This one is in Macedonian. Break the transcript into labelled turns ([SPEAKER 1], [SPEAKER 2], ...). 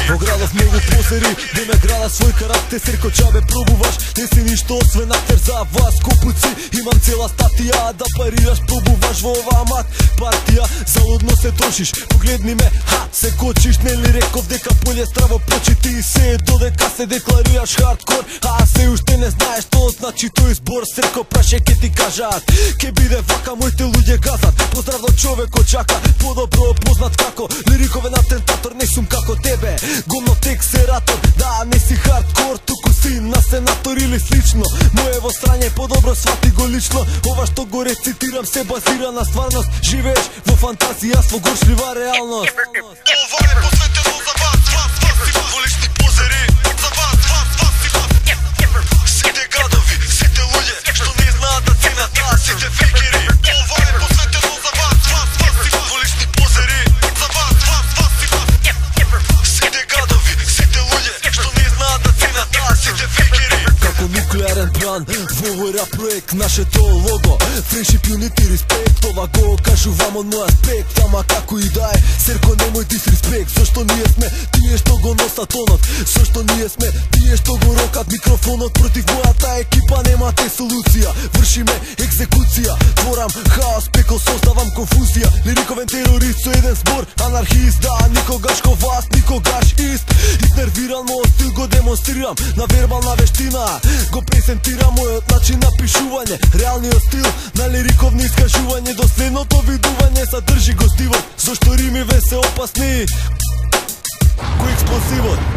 [SPEAKER 1] Оградов многу позери, деме града свој карактер, серко чабе пробуваш, не си ништо освен актер за вас купуци. Имам цела статија да парираш, пробуваш во оваа мат партија, залудно се трошиш, погледни ме, се кочиш, нели реков дека поле здраво почити и се додека се декларираш хардкор, се уште не знаеш што значи тој збор, серко праше ке ти кажат, ке биде вака, моите луѓе газат, поздрав до човекот чака, подобро познат како лириковен атентатор, не сум како тебе, гумно тексератор, да не си хардкор, туку си на сенатор или слично, моево страње подобро свати го лично, ова што го рецитирам се базира на стварност, живееш во фантазија со горшлива реалност.
[SPEAKER 2] Ова е посветено за вас, во лични позери, за вас, сите гадови, сите луѓе, што не знаат да ценат, сите фейкери. Ова е посветено за вас, во лични позери, за вас, сите гадови, сите луѓе, што не знаат да ценат, сите фейкери.
[SPEAKER 1] Како нуклеарен план, во овој рап проект, нашето лого, friendship, unity, respect, ова го кажувам од мој аспект, ама како и да е, серко немој дисреспект, зашто ние сме тие што го носат тонот, зашто ние сме тие што го рокат микрофонот, против мојата екипа немате солуција, вршиме екзекуција, творам хаос, пекол, создавам конфузија, лириковен терорист со еден збор, анархист, да, никогаш ко вас, никогаш ист, изнервиран мојот стил го демонстрирам, на вербална вештина, го презентирам мојот начин на пишување, реалниот стил на лириковни искажување, доследното видување задржи го стивот, зашто римиве се опасни ко експлозивот.